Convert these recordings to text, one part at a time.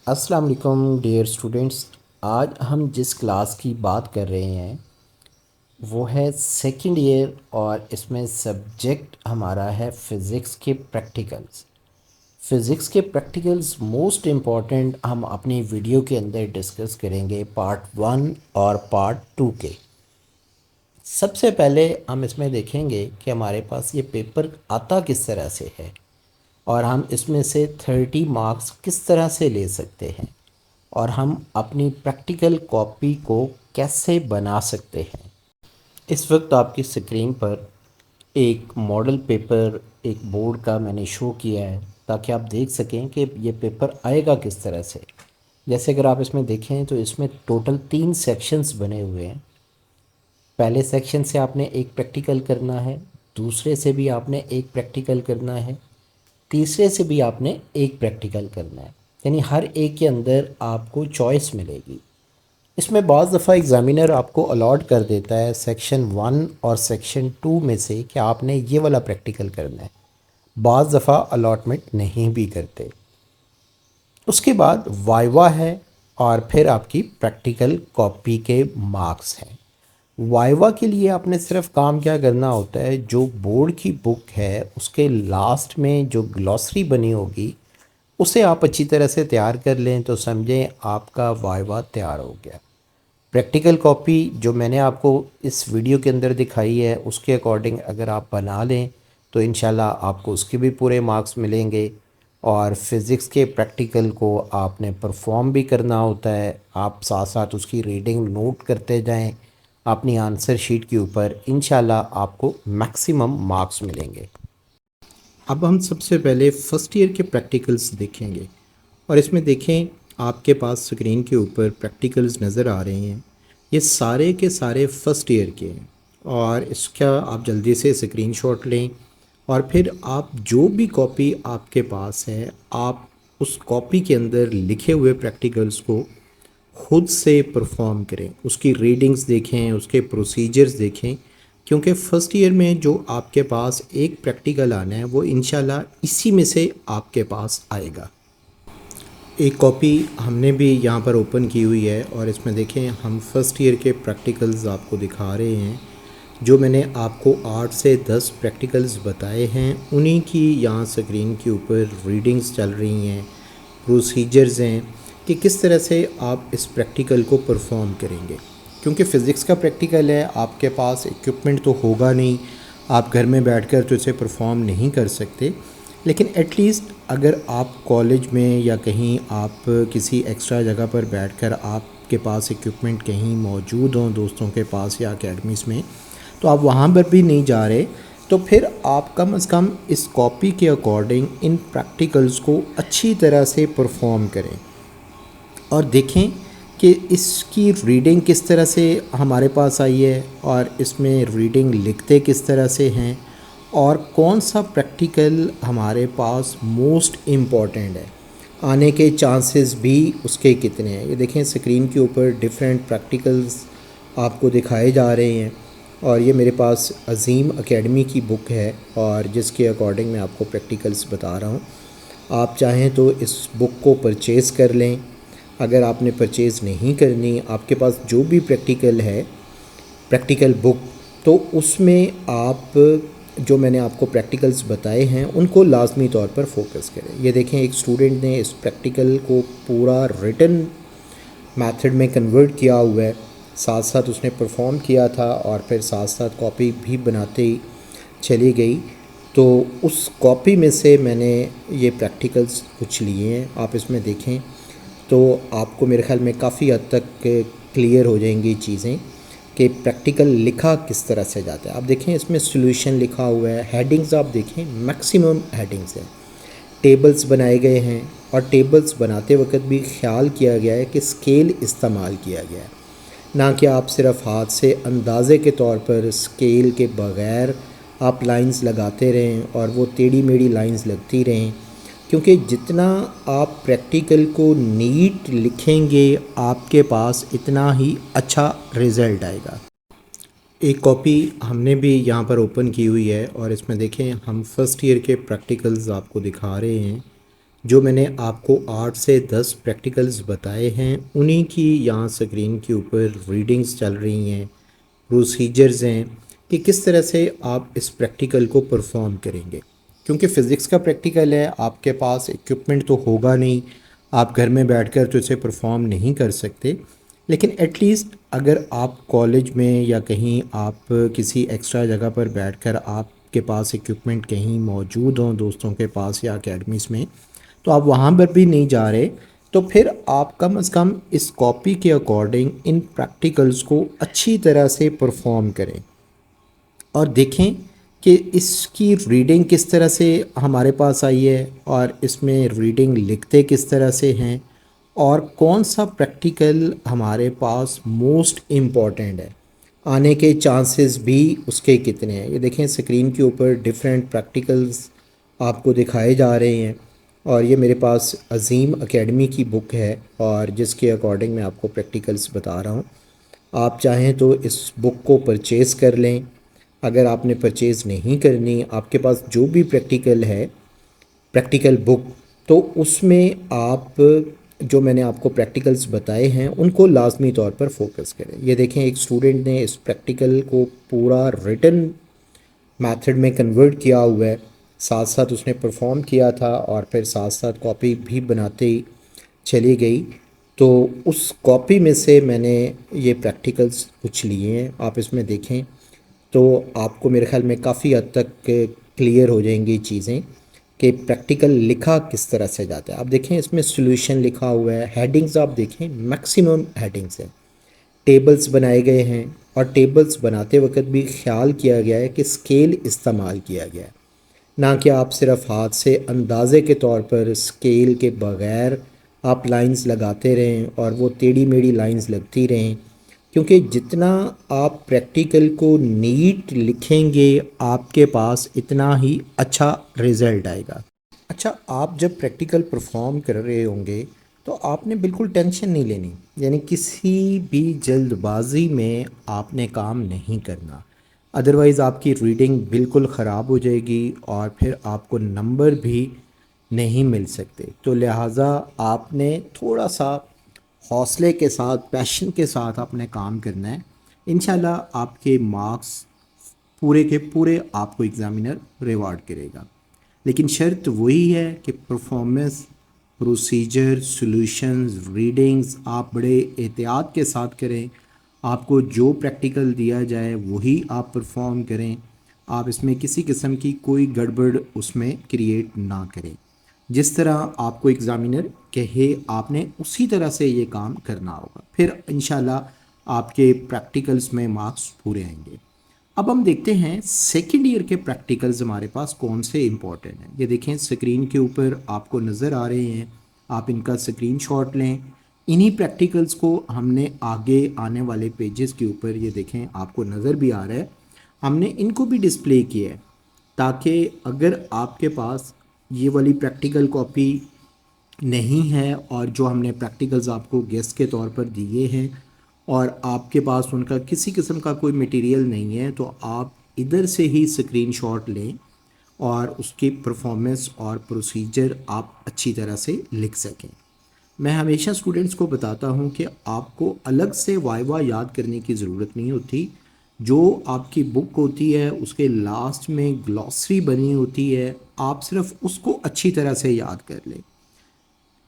अस्सलाम वालेकुम dear students. आज हम जिस क्लास की बात कर रहे हैं वो है सेकंड ईयर और इसमें सब्जेक्ट हमारा है फ़िज़िक्स के प्रैक्टिकल्स। फ़िज़िक्स के प्रैक्टिकल्स मोस्ट इम्पॉर्टेंट हम अपनी वीडियो के अंदर डिस्कस करेंगे पार्ट 1 और पार्ट 2 के। सबसे पहले हम इसमें देखेंगे कि हमारे पास ये पेपर आता किस तरह से है और हम इसमें से 30 मार्क्स किस तरह से ले सकते हैं और हम अपनी प्रैक्टिकल कॉपी को कैसे बना सकते हैं। इस वक्त आपकी स्क्रीन पर एक मॉडल पेपर एक बोर्ड का मैंने शो किया है ताकि आप देख सकें कि ये पेपर आएगा किस तरह से। जैसे अगर आप इसमें देखें तो इसमें टोटल 3 सेक्शंस बने हुए हैं। पहले सेक्शन से आपने एक प्रैक्टिकल करना है, दूसरे से भी आपने एक प्रैक्टिकल करना है, तीसरे से भी आपने एक प्रैक्टिकल करना है। यानी हर एक के अंदर आपको चॉइस मिलेगी। इसमें बाज़ दफ़ा एग्ज़ामिनर आपको अलॉट कर देता है सेक्शन 1 और सेक्शन 2 में से कि आपने ये वाला प्रैक्टिकल करना है। बाज़ दफ़ा अलॉटमेंट नहीं भी करते। उसके बाद वाइवा है और फिर आपकी प्रैक्टिकल कॉपी के मार्क्स हैं। वाइवा के लिए आपने सिर्फ काम क्या करना होता है, जो बोर्ड की बुक है उसके लास्ट में जो ग्लॉसरी बनी होगी उसे आप अच्छी तरह से तैयार कर लें तो समझें आपका वाइवा तैयार हो गया। प्रैक्टिकल कॉपी जो मैंने आपको इस वीडियो के अंदर दिखाई है उसके अकॉर्डिंग अगर आप बना लें तो इंशाल्लाह आपको उसके भी पूरे मार्क्स मिलेंगे। और फ़िज़िक्स के प्रैक्टिकल को आपने परफॉर्म भी करना होता है, आप साथ साथ उसकी रीडिंग नोट करते जाएं अपनी आंसर शीट के ऊपर, इंशाल्लाह आपको मैक्सिमम मार्क्स मिलेंगे। अब हम सबसे पहले फ़र्स्ट ईयर के प्रैक्टिकल्स देखेंगे और इसमें देखें आपके पास स्क्रीन के ऊपर प्रैक्टिकल्स नज़र आ रहे हैं। ये सारे के सारे फ़र्स्ट ईयर के हैं और इसका आप जल्दी से स्क्रीनशॉट लें और फिर आप जो भी कॉपी आपके पास है आप उस कॉपी के अंदर लिखे हुए प्रैक्टिकल्स को खुद से परफॉर्म करें, उसकी रीडिंग्स देखें, उसके प्रोसीजर्स देखें, क्योंकि फ़र्स्ट ईयर में जो आपके पास एक प्रैक्टिकल आना है वो इंशाल्लाह इसी में से आपके पास आएगा। एक कॉपी हमने भी यहाँ पर ओपन की हुई है और इसमें देखें हम फ़र्स्ट ईयर के प्रैक्टिकल्स आपको दिखा रहे हैं। जो मैंने आपको 8 से 10 प्रैक्टिकल्स बताए हैं उन्हीं की यहाँ स्क्रीन के ऊपर रीडिंग्स चल रही हैं, प्रोसीजर्स हैं कि किस तरह से आप इस प्रैक्टिकल को परफॉर्म करेंगे। क्योंकि फ़िज़िक्स का प्रैक्टिकल है, आपके पास इक्विपमेंट तो होगा नहीं, आप घर में बैठकर तो इसे परफॉर्म नहीं कर सकते, लेकिन एटलीस्ट अगर आप कॉलेज में या कहीं आप किसी एक्स्ट्रा जगह पर बैठकर आपके पास इक्विपमेंट कहीं मौजूद हों दोस्तों के पास या अकेडमीज़ में, तो आप वहाँ पर भी नहीं जा रहे तो फिर आप कम से कम इस कॉपी के अकॉर्डिंग इन प्रैक्टिकल्स को अच्छी तरह से परफॉर्म करें और देखें कि इसकी रीडिंग किस तरह से हमारे पास आई है और इसमें रीडिंग लिखते किस तरह से हैं और कौन सा प्रैक्टिकल हमारे पास मोस्ट इम्पॉर्टेंट है, आने के चांसेस भी उसके कितने हैं। ये देखें स्क्रीन के ऊपर डिफरेंट प्रैक्टिकल्स आपको दिखाए जा रहे हैं और ये मेरे पास अज़ीम एकेडमी की बुक है और जिसके अकॉर्डिंग मैं आपको प्रैक्टिकल्स बता रहा हूँ। आप चाहें तो इस बुक को परचेज़ कर लें। अगर आपने परचेज़ नहीं करनी, आपके पास जो भी प्रैक्टिकल है प्रैक्टिकल बुक, तो उसमें आप जो मैंने आपको प्रैक्टिकल्स बताए हैं उनको लाजमी तौर पर फोकस करें। ये देखें एक स्टूडेंट ने इस प्रैक्टिकल को पूरा रिटन मेथड में कन्वर्ट किया हुआ है, साथ साथ उसने परफॉर्म किया था और फिर साथ साथ कॉपी भी बनाते ही चली गई। तो उस कॉपी में से मैंने ये प्रैक्टिकल्स कुछ लिए हैं, आप इसमें देखें तो आपको मेरे ख़्याल में काफ़ी हद तक क्लियर हो जाएंगी चीज़ें कि प्रैक्टिकल लिखा किस तरह से जाता है। आप देखें इसमें सॉल्यूशन लिखा हुआ है, हेडिंग्स आप देखें मैक्सिमम हेडिंग्स हैं, टेबल्स बनाए गए हैं और टेबल्स बनाते वक्त भी ख्याल किया गया है कि स्केल इस्तेमाल किया गया है, ना कि आप सिर्फ हाथ से अंदाज़े के तौर पर स्केल के बग़ैर आप लाइंस लगाते रहें और वो टेढ़ी मेढ़ी लाइंस लगती रहें। क्योंकि जितना आप प्रैक्टिकल को नीट लिखेंगे आपके पास इतना ही अच्छा रिज़ल्ट आएगा। एक कॉपी हमने भी यहाँ पर ओपन की हुई है और इसमें देखें हम फ़र्स्ट ईयर के प्रैक्टिकल्स आपको दिखा रहे हैं। जो मैंने आपको 8 से 10 प्रैक्टिकल्स बताए हैं उन्हीं की यहाँ स्क्रीन के ऊपर रीडिंग्स चल रही हैं, प्रोसीजर्स हैं कि किस तरह से आप इस प्रैक्टिकल को परफॉर्म करेंगे। क्योंकि फ़िज़िक्स का प्रैक्टिकल है, आपके पास इक्विपमेंट तो होगा नहीं, आप घर में बैठकर तो इसे परफॉर्म नहीं कर सकते, लेकिन एटलीस्ट अगर आप कॉलेज में या कहीं आप किसी एक्स्ट्रा जगह पर बैठकर आपके पास इक्विपमेंट कहीं मौजूद हों दोस्तों के पास या अकेडमीज़ में, तो आप वहाँ पर भी नहीं जा रहे, तो फिर आप कम से कम इस कॉपी के अकॉर्डिंग इन प्रैक्टिकल्स को अच्छी तरह से परफॉर्म करें और देखें कि इसकी रीडिंग किस तरह से हमारे पास आई है और इसमें रीडिंग लिखते किस तरह से हैं और कौन सा प्रैक्टिकल हमारे पास मोस्ट इम्पॉर्टेंट है, आने के चांसेस भी उसके कितने हैं। ये देखें स्क्रीन के ऊपर डिफरेंट प्रैक्टिकल्स आपको दिखाए जा रहे हैं और ये मेरे पास अज़ीम एकेडमी की बुक है और जिसके अकॉर्डिंग मैं आपको प्रैक्टिकल्स बता रहा हूँ। आप चाहें तो इस बुक को परचेज़ कर लें। अगर आपने परचेज़ नहीं करनी, आपके पास जो भी प्रैक्टिकल है प्रैक्टिकल बुक, तो उसमें आप जो मैंने आपको प्रैक्टिकल्स बताए हैं उनको लाजमी तौर पर फोकस करें। ये देखें एक स्टूडेंट ने इस प्रैक्टिकल को पूरा रिटन मेथड में कन्वर्ट किया हुआ है, साथ साथ उसने परफॉर्म किया था और फिर साथ साथ कॉपी भी बनाते ही चली गई। तो उस कॉपी में से मैंने ये प्रैक्टिकल्स कुछ लिए हैं, आप इसमें देखें तो आपको मेरे ख्याल में काफ़ी हद तक क्लियर हो जाएंगी चीज़ें कि प्रैक्टिकल लिखा किस तरह से जाता है। आप देखें इसमें सॉल्यूशन लिखा हुआ है, हेडिंग्स आप देखें मैक्सिमम हेडिंग्स हैं, टेबल्स बनाए गए हैं और टेबल्स बनाते वक्त भी ख्याल किया गया है कि स्केल इस्तेमाल किया गया है, ना कि आप सिर्फ हाथ से अंदाज़े के तौर पर स्केल के बग़ैर आप लाइंस लगाते रहें और वो टेढ़ी मेढ़ी लाइंस लगती रहें। क्योंकि जितना आप प्रैक्टिकल को नीट लिखेंगे आपके पास इतना ही अच्छा रिज़ल्ट आएगा। अच्छा, आप जब प्रैक्टिकल परफॉर्म कर रहे होंगे तो आपने बिल्कुल टेंशन नहीं लेनी, यानी किसी भी जल्दबाजी में आपने काम नहीं करना, अदरवाइज़ आपकी रीडिंग बिल्कुल ख़राब हो जाएगी और फिर आपको नंबर भी नहीं मिल सकते। तो लिहाजा आपने थोड़ा सा हौसले के साथ, पैशन के साथ अपने काम करना है। इंशाल्लाह आपके मार्क्स पूरे के पूरे आपको एग्ज़ामिनर रिवार्ड करेगा, लेकिन शर्त वही है कि परफॉर्मेंस, प्रोसीजर, सॉल्यूशंस, रीडिंग्स आप बड़े एहतियात के साथ करें। आपको जो प्रैक्टिकल दिया जाए वही आप परफॉर्म करें, आप इसमें किसी किस्म की कोई गड़बड़ उसमें क्रिएट ना करें। जिस तरह आपको एग्ज़ामिनर कहे आपने उसी तरह से ये काम करना होगा, फिर इंशाल्लाह आपके प्रैक्टिकल्स में मार्क्स पूरे आएंगे। अब हम देखते हैं सेकेंड ईयर के प्रैक्टिकल्स हमारे पास कौन से इंपॉर्टेंट हैं। ये देखें स्क्रीन के ऊपर आपको नज़र आ रहे हैं, आप इनका स्क्रीनशॉट लें। इन्हीं प्रैक्टिकल्स को हमने आगे आने वाले पेजेस के ऊपर, ये देखें आपको नज़र भी आ रहा है, हमने इनको भी डिस्प्ले किया है ताकि अगर आपके पास ये वाली प्रैक्टिकल कॉपी नहीं है और जो हमने प्रैक्टिकल्स आपको गेस्ट के तौर पर दिए हैं और आपके पास उनका किसी किस्म का कोई मटेरियल नहीं है, तो आप इधर से ही स्क्रीनशॉट लें और उसकी परफॉर्मेंस और प्रोसीजर आप अच्छी तरह से लिख सकें। मैं हमेशा स्टूडेंट्स को बताता हूं कि आपको अलग से वाइवा याद करने की ज़रूरत नहीं होती। जो आपकी बुक होती है उसके लास्ट में ग्लॉसरी बनी होती है, आप सिर्फ उसको अच्छी तरह से याद कर लें।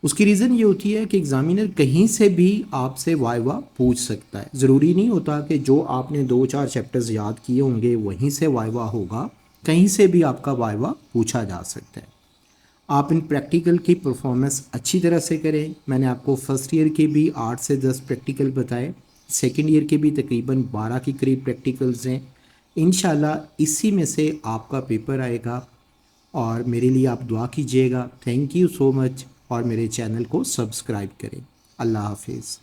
उसकी रीज़न ये होती है कि एग्ज़ामिनर कहीं से भी आपसे वाइवा पूछ सकता है। ज़रूरी नहीं होता कि जो आपने 2-4 चैप्टर्स याद किए होंगे वहीं से वाइवा होगा, कहीं से भी आपका वाइवा पूछा जा सकता है। आप इन प्रैक्टिकल की परफॉर्मेंस अच्छी तरह से करें। मैंने आपको फ़र्स्ट ईयर के भी 8 से 10 प्रैक्टिकल बताए, सेकेंड ईयर के भी तकरीबन 12 के करीब प्रैक्टिकल्स हैं। इंशाल्लाह इसी में से आपका पेपर आएगा और मेरे लिए आप दुआ कीजिएगा। थैंक यू सो मच और मेरे चैनल को सब्सक्राइब करें। अल्लाह हाफिज़।